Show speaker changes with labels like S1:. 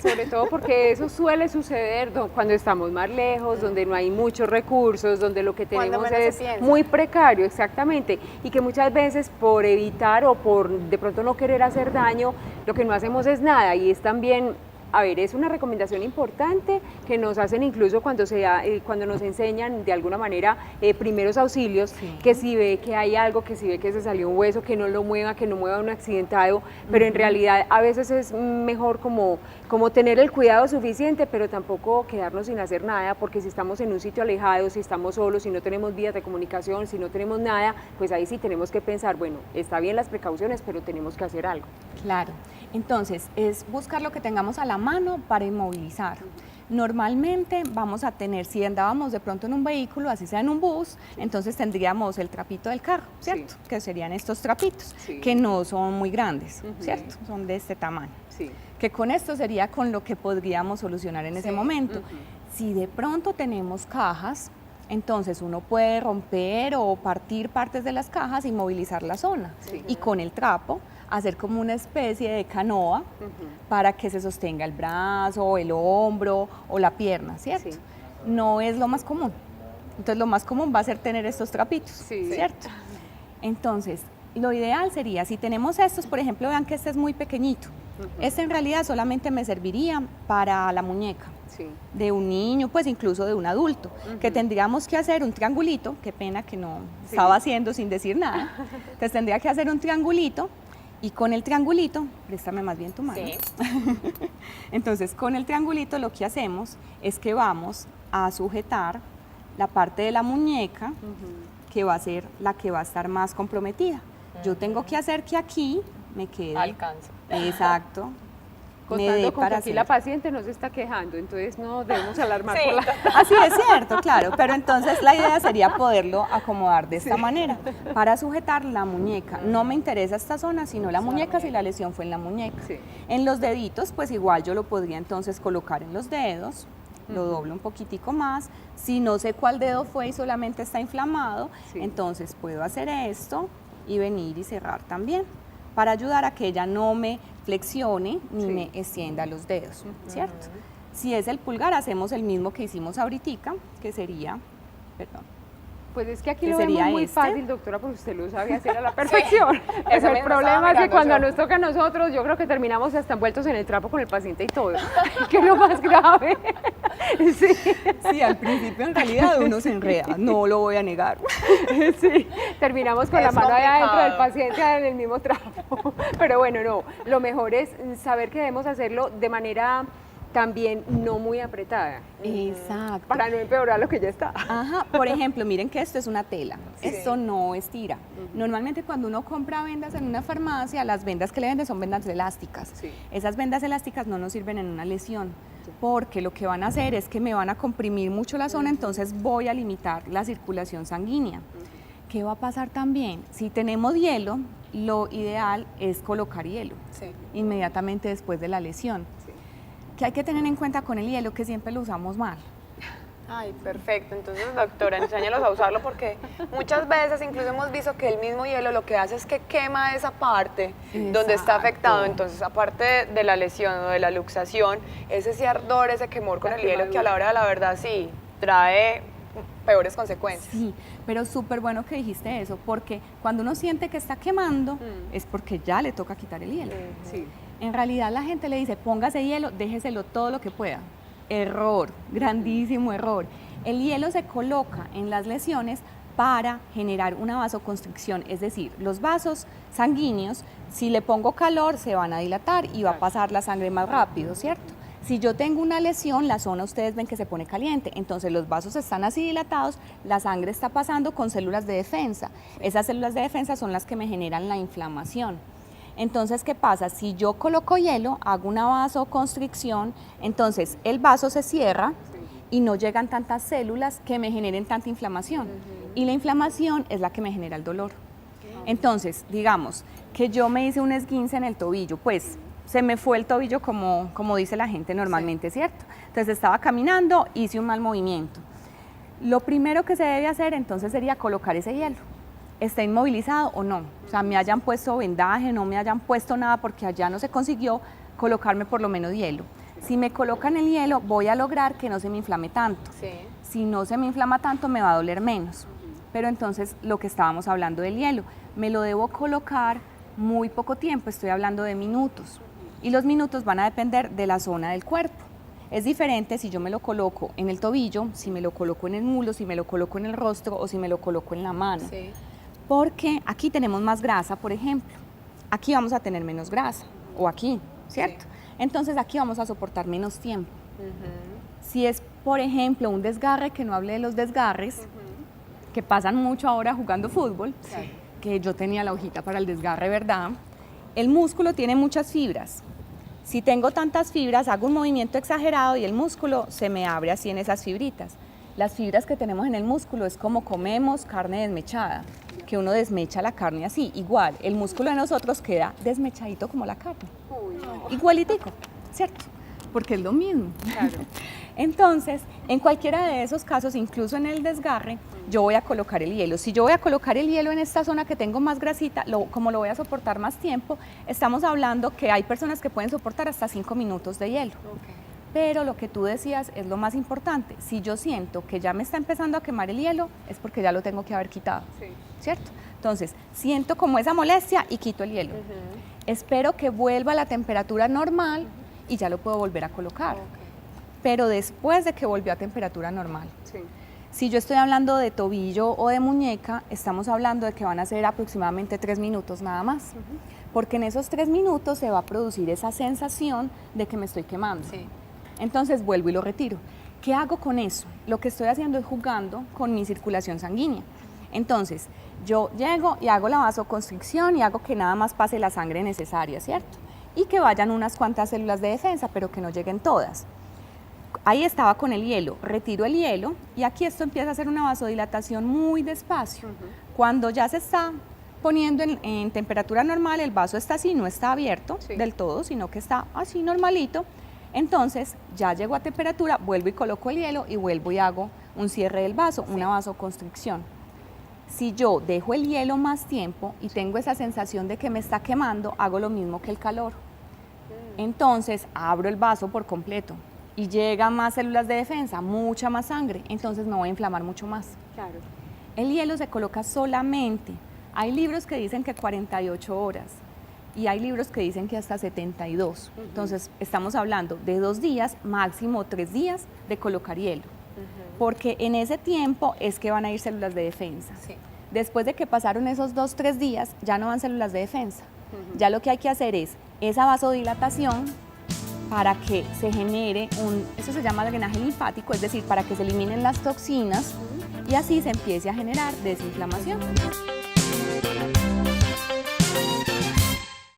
S1: Sobre todo porque eso suele suceder cuando estamos más lejos, donde no hay muchos recursos, donde lo que tenemos es muy precario, exactamente, y que muchas veces por evitar o por de pronto no querer hacer daño, lo que no hacemos es nada, y es también... A ver, es una recomendación importante que nos hacen incluso cuando nos enseñan de alguna manera primeros auxilios, que si ve que hay algo, que si ve que se salió un hueso, que no lo mueva, que no mueva un accidentado, pero en realidad a veces es mejor como tener el cuidado suficiente, pero tampoco quedarnos sin hacer nada, porque si estamos en un sitio alejado, si estamos solos, si no tenemos vías de comunicación, si no tenemos nada, pues ahí sí tenemos que pensar, bueno, está bien las precauciones, pero tenemos que hacer algo.
S2: Claro, entonces es buscar lo que tengamos a la mano para inmovilizar. Normalmente vamos a tener, si andábamos de pronto en un vehículo, así sea en un bus, entonces tendríamos el trapito del carro, ¿cierto? Sí. Que serían estos trapitos, sí, que no son muy grandes, ¿cierto? Son de este tamaño. Sí. Que con esto sería con lo que podríamos solucionar en ese momento. Si de pronto tenemos cajas, entonces uno puede romper o partir partes de las cajas y movilizar la zona. Sí. Y con el trapo hacer como una especie de canoa para que se sostenga el brazo, el hombro o la pierna, ¿cierto? Sí. No es lo más común. Entonces lo más común va a ser tener estos trapitos, sí, ¿cierto? Entonces, lo ideal sería, si tenemos estos, por ejemplo, vean que este es muy pequeñito. Este en realidad solamente me serviría para la muñeca. Sí. De un niño, pues incluso de un adulto, que tendríamos que hacer un triangulito, qué pena que no estaba haciendo sin decir nada, entonces tendría que hacer un triangulito, y con el triangulito, préstame más bien tu mano, sí. Entonces con el triangulito lo que hacemos es que vamos a sujetar la parte de la muñeca, que va a ser la que va a estar más comprometida. Yo tengo que hacer que aquí me quede.
S3: Alcanza.
S2: Exacto.
S1: Contando con que aquí la paciente no se está quejando, entonces no debemos alarmar por la...
S2: Así es cierto, claro, pero entonces la idea sería poderlo acomodar de esta manera, para sujetar la muñeca. No me interesa esta zona, sino la muñeca, si la lesión fue en la muñeca. Sí. En los deditos, pues igual yo lo podría entonces colocar en los dedos, lo doblo un poquitico más. Si no sé cuál dedo fue y solamente está inflamado, entonces puedo hacer esto y venir y cerrar también, para ayudar a que ella no me flexione ni me extienda los dedos, ¿cierto? Si es el pulgar, hacemos el mismo que hicimos ahorita, que sería, perdón.
S1: Pues es que aquí lo vemos muy fácil, doctora, porque usted lo sabe hacer a la perfección. Pues el problema es que cuando nos toca a nosotros, yo creo que terminamos hasta envueltos en el trapo con el paciente y todo, que es lo más grave.
S2: Sí, al principio en realidad uno se enreda, no lo voy a negar.
S1: Sí, terminamos con la mano allá adentro del paciente en el mismo trapo. Pero bueno, no, lo mejor es saber que debemos hacerlo de manera también no muy apretada.
S2: Exacto.
S1: Para no empeorar lo que ya está.
S2: Ajá, por ejemplo, miren que esto es una tela, esto no estira. Normalmente cuando uno compra vendas en una farmacia, las vendas que le venden son vendas elásticas. Esas vendas elásticas no nos sirven en una lesión, porque lo que van a hacer es que me van a comprimir mucho la zona, entonces voy a limitar la circulación sanguínea. ¿Qué va a pasar también? Si tenemos hielo, lo ideal es colocar hielo inmediatamente después de la lesión. Que hay que tener en cuenta con el hielo, que siempre lo usamos mal.
S3: Ay, perfecto. Entonces, doctora, enséñalos a usarlo, porque muchas veces incluso hemos visto que el mismo hielo lo que hace es que quema esa parte donde está afectado. Entonces, aparte de la lesión o de la luxación, es ese ardor, ese quemor con el hielo que a la hora de la verdad sí trae peores consecuencias.
S2: Sí, pero súper bueno que dijiste eso, porque cuando uno siente que está quemando, es porque ya le toca quitar el hielo. En realidad la gente le dice, póngase hielo, déjeselo todo lo que pueda. Error, grandísimo error. El hielo se coloca en las lesiones para generar una vasoconstricción, es decir, los vasos sanguíneos, si le pongo calor, se van a dilatar y va a pasar la sangre más rápido, ¿cierto? Si yo tengo una lesión, la zona ustedes ven que se pone caliente, entonces los vasos están así dilatados, la sangre está pasando con células de defensa. Esas células de defensa son las que me generan la inflamación. Entonces, ¿qué pasa? Si yo coloco hielo, hago una vasoconstricción, entonces el vaso se cierra y no llegan tantas células que me generen tanta inflamación. Y la inflamación es la que me genera el dolor. Entonces, digamos que yo me hice un esguince en el tobillo, pues se me fue el tobillo como dice la gente normalmente, ¿cierto? Entonces estaba caminando, hice un mal movimiento. Lo primero que se debe hacer entonces sería colocar ese hielo. ¿Está inmovilizado o no? O sea, me hayan puesto vendaje, no me hayan puesto nada porque allá no se consiguió, colocarme por lo menos hielo. Si me colocan el hielo, voy a lograr que no se me inflame tanto.
S3: Sí.
S2: Si no se me inflama tanto, me va a doler menos. Pero entonces, lo que estábamos hablando del hielo, me lo debo colocar muy poco tiempo, estoy hablando de minutos. Y los minutos van a depender de la zona del cuerpo. Es diferente si yo me lo coloco en el tobillo, si me lo coloco en el muslo, si me lo coloco en el rostro o si me lo coloco en la mano.
S3: Sí.
S2: Porque aquí tenemos más grasa, por ejemplo. Aquí vamos a tener menos grasa, o aquí, ¿cierto? Sí. Entonces aquí vamos a soportar menos tiempo. Si es, por ejemplo, un desgarre, que no hable de los desgarres, que pasan mucho ahora jugando fútbol, que yo tenía la hojita para el desgarre, ¿verdad? El músculo tiene muchas fibras. Si tengo tantas fibras, hago un movimiento exagerado y el músculo se me abre así en esas fibritas. Las fibras que tenemos en el músculo es como comemos carne desmechada, que uno desmecha la carne así. Igual, el músculo de nosotros queda desmechadito como la carne. Igualitico, ¿cierto? Porque es lo mismo. Claro. Entonces, en cualquiera de esos casos, incluso en el desgarre, yo voy a colocar el hielo. Si yo voy a colocar el hielo en esta zona que tengo más grasita, como lo voy a soportar más tiempo, estamos hablando que hay personas que pueden soportar hasta 5 minutos de hielo. Okay. Pero lo que tú decías es lo más importante. Si yo siento que ya me está empezando a quemar el hielo, es porque ya lo tengo que haber quitado, ¿cierto? Entonces, siento como esa molestia y quito el hielo. Espero que vuelva a la temperatura normal y ya lo puedo volver a colocar. Pero después de que volvió a temperatura normal. Si yo estoy hablando de tobillo o de muñeca, estamos hablando de que van a ser aproximadamente 3 minutos nada más. Porque en esos 3 minutos se va a producir esa sensación de que me estoy quemando. Entonces vuelvo y lo retiro. ¿Qué hago con eso? Lo que estoy haciendo es jugando con mi circulación sanguínea. Entonces, yo llego y hago la vasoconstricción y hago que nada más pase la sangre necesaria, ¿cierto? Y que vayan unas cuantas células de defensa, pero que no lleguen todas. Ahí estaba con el hielo, retiro el hielo y aquí esto empieza a hacer una vasodilatación muy despacio. Cuando ya se está poniendo en temperatura normal, el vaso está así, no está abierto del todo, sino que está así normalito. Entonces, ya llego a temperatura, vuelvo y coloco el hielo y vuelvo y hago un cierre del vaso, una vasoconstricción. Si yo dejo el hielo más tiempo y tengo esa sensación de que me está quemando, hago lo mismo que el calor. Entonces, abro el vaso por completo y llegan más células de defensa, mucha más sangre, entonces me voy a inflamar mucho más. Claro. El hielo se coloca solamente, hay libros que dicen que 48 horas y hay libros que dicen que hasta 72. Entonces, estamos hablando de 2 días, máximo 3 días de colocar hielo. Porque en ese tiempo es que van a ir células de defensa. Después de que pasaron esos 2-3 días, ya no van células de defensa. Ya lo que hay que hacer es esa vasodilatación para que se genere eso se llama drenaje linfático, es decir, para que se eliminen las toxinas y así se empiece a generar desinflamación.